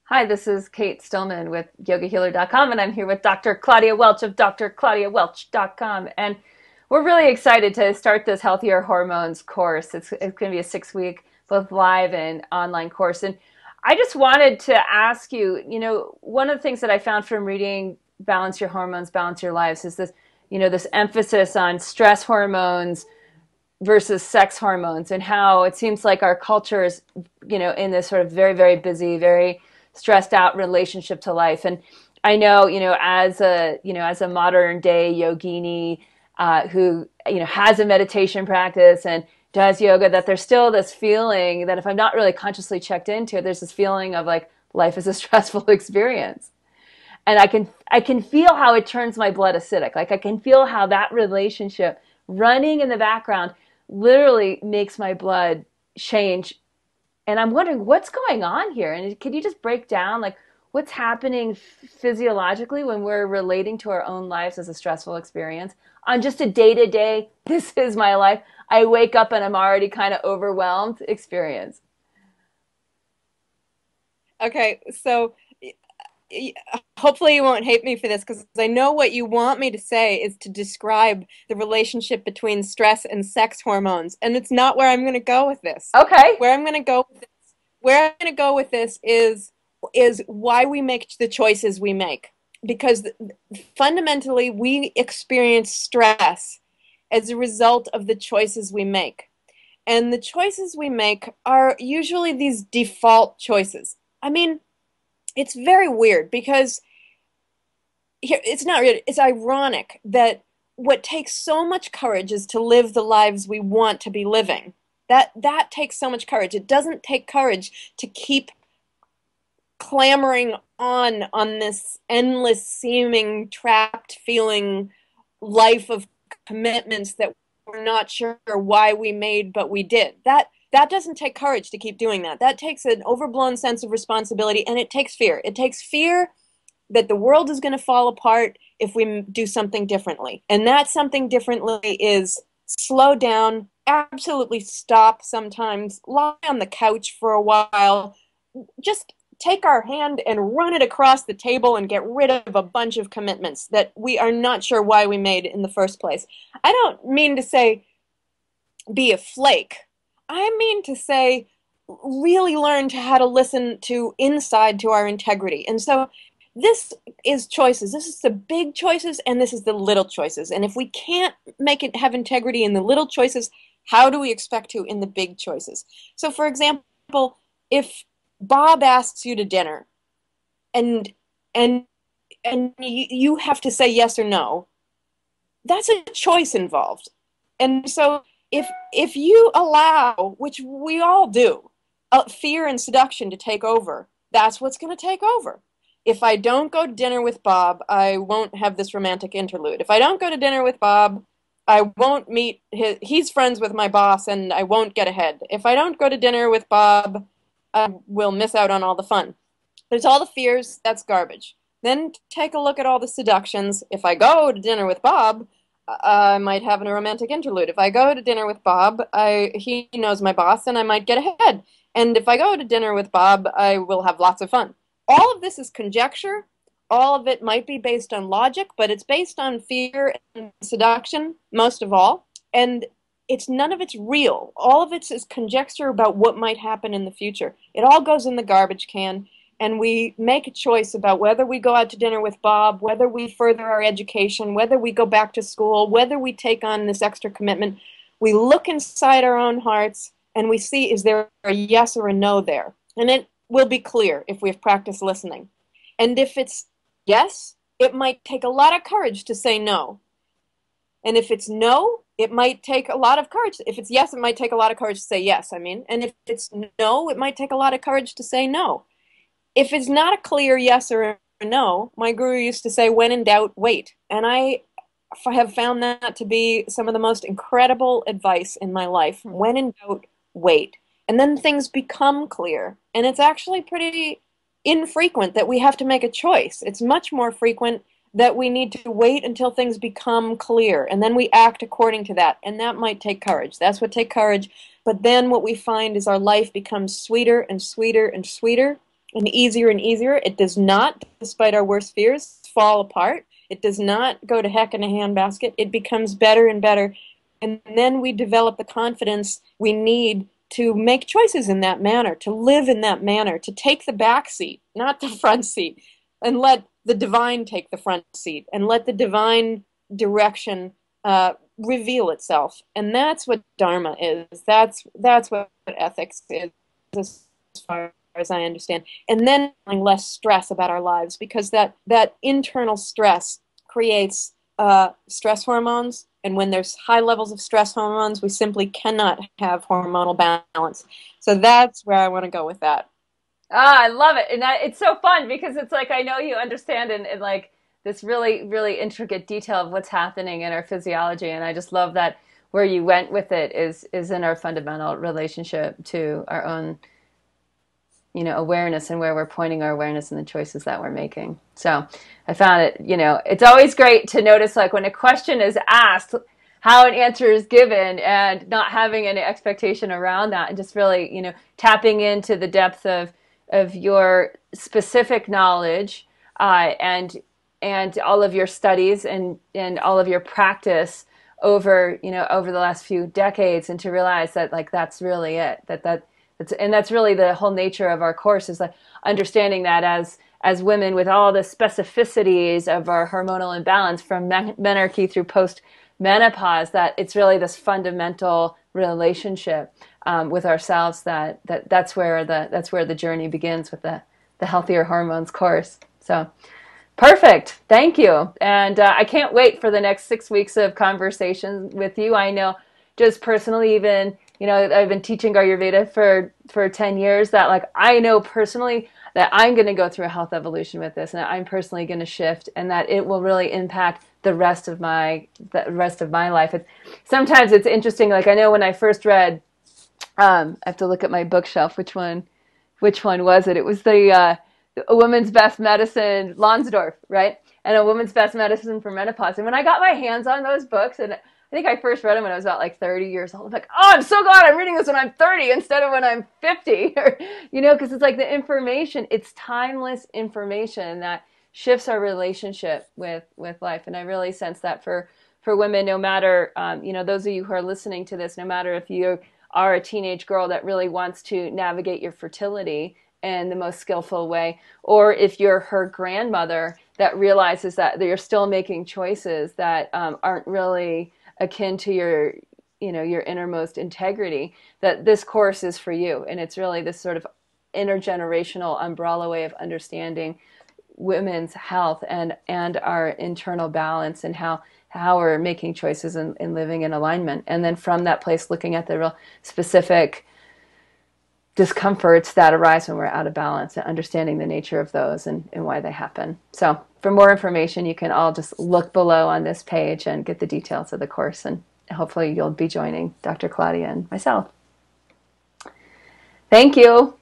Hi, this is Kate Stillman with yogahealer.com, and I'm here with Dr. Claudia Welch of drclaudiawelch.com. And we're really excited to start this Healthier Hormones course. It's going to be a 6-week, both live and online course. And I just wanted to ask you, one of the things that I found from reading Balance Your Hormones, Balance Your Lives is this, this emphasis on stress hormones versus sex hormones, and how it seems like our culture is, in this sort of very, very busy, very stressed out relationship to life. And I know, as a modern day yogini, who, has a meditation practice and does yoga, that there's still this feeling that if I'm not really consciously checked into it, there's this feeling of like life is a stressful experience. And I can feel how it turns my blood acidic. Like I can feel how that relationship running in the background literally makes my blood change. And I'm wondering what's going on here. And could you just break down like what's happening physiologically when we're relating to our own lives as a stressful experience on just a day-to-day, this is my life, I wake up and I'm already kind of overwhelmed experience? Okay, so hopefully you won't hate me for this because I know what you want me to say is to describe the relationship between stress and sex hormones, and it's not where I'm going to go with this. Okay. Where I'm going to go with this, where I'm going to go with this is why we make the choices we make. Because fundamentally, we experience stress as a result of the choices we make. And the choices we make are usually these default choices. I mean, it's very weird because here, it's not weird, it's ironic that what takes so much courage is to live the lives we want to be living. That takes so much courage. It doesn't take courage to keep clamoring on this endless seeming trapped feeling life of commitments that we're not sure why we made, but we did. That doesn't take courage to keep doing that. That takes an overblown sense of responsibility, and it takes fear. It takes fear that the world is going to fall apart if we do something differently. And that something differently is slow down, absolutely stop sometimes, lie on the couch for a while, just take our hand and run it across the table and get rid of a bunch of commitments that we are not sure why we made in the first place. I don't mean to say be a flake. I mean to say really learn how to listen to inside to our integrity. And so this is choices. This is the big choices and this is the little choices. And if we can't make it have integrity in the little choices, how do we expect to in the big choices? So for example, if Bob asks you to dinner and and you have to say yes or no, that's a choice involved. And so if you allow, which we all do, fear and seduction to take over, that's what's going to take over. If I don't go to dinner with Bob, I won't have this romantic interlude. If I don't go to dinner with Bob, I won't meet he's friends with my boss and I won't get ahead. If I don't go to dinner with Bob, I will miss out on all the fun. There's all the fears, that's garbage. Then take a look at all the seductions. If I go to dinner with Bob, I might have a romantic interlude. If I go to dinner with Bob, he knows my boss and I might get ahead. And if I go to dinner with Bob, I will have lots of fun. All of this is conjecture. All of it might be based on logic, but it's based on fear and seduction, most of all. And none of it's real. All of it is conjecture about what might happen in the future. It all goes in the garbage can, and we make a choice about whether we go out to dinner with Bob, whether we further our education, whether we go back to school, whether we take on this extra commitment. We look inside our own hearts and we see, is there a yes or a no there? And it will be clear if we have practiced listening. And if it's yes, it might take a lot of courage to say no. And if it's no, it might take a lot of courage. If it's yes, it might take a lot of courage to say yes, And if it's no, it might take a lot of courage to say no. If it's not a clear yes or a no, my guru used to say, when in doubt, wait. And I have found that to be some of the most incredible advice in my life. When in doubt, wait. And then things become clear. And it's actually pretty infrequent that we have to make a choice. It's much more frequent that we need to wait until things become clear, and then we act according to that, and that might take courage. That's what takes courage. But then what we find is our life becomes sweeter and sweeter and sweeter, and easier and easier. It does not, despite our worst fears, fall apart. It does not go to heck in a handbasket. It becomes better and better. And then we develop the confidence we need to make choices in that manner, to live in that manner, to take the back seat, not the front seat, and let the divine take the front seat, and let the divine direction reveal itself. And that's what Dharma is. That's what ethics is, as far as I understand. And then less stress about our lives, because that internal stress creates stress hormones. And when there's high levels of stress hormones, we simply cannot have hormonal balance. So that's where I want to go with that. Ah, I love it. And it's so fun because it's like I know you understand in like this really, really intricate detail of what's happening in our physiology. And I just love that where you went with it is in our fundamental relationship to our own, awareness and where we're pointing our awareness and the choices that we're making. So I found it, it's always great to notice like when a question is asked, how an answer is given and not having any expectation around that and just really, tapping into the depth of your specific knowledge and all of your studies and all of your practice over the last few decades, and to realize that like that's really it, and that's really the whole nature of our course, is like understanding that as women with all the specificities of our hormonal imbalance from menarche through post menopause, that it's really this fundamental relationship with ourselves that's where the journey begins with the healthier hormones course. So perfect. Thank you. And I can't wait for the next 6 weeks of conversation with you. I know just personally, even, I've been teaching Ayurveda for 10 years, that like, I know personally that I'm going to go through a health evolution with this, and that I'm personally going to shift, and that it will really impact the rest of my life. Sometimes it's interesting. Like I know when I first read, I have to look at my bookshelf. Which one was it? It was the A Woman's Best Medicine, Lonsdorf, right? And A Woman's Best Medicine for Menopause. And when I got my hands on those books, and I think I first read them when I was about like 30 years old, I'm like, oh, I'm so glad I'm reading this when I'm 30 instead of when I'm 50, or, because it's like the information, it's timeless information that shifts our relationship with life. And I really sense that for women, no matter, those of you who are listening to this, no matter if you are a teenage girl that really wants to navigate your fertility in the most skillful way, or if you're her grandmother that realizes that you're still making choices that aren't really akin to your innermost integrity, that this course is for you. And it's really this sort of intergenerational umbrella way of understanding women's health and our internal balance, and how we're making choices and living in alignment. And then from that place, looking at the real specific discomforts that arise when we're out of balance, and understanding the nature of those and why they happen. So for more information, you can all just look below on this page and get the details of the course. And hopefully you'll be joining Dr. Claudia and myself. Thank you.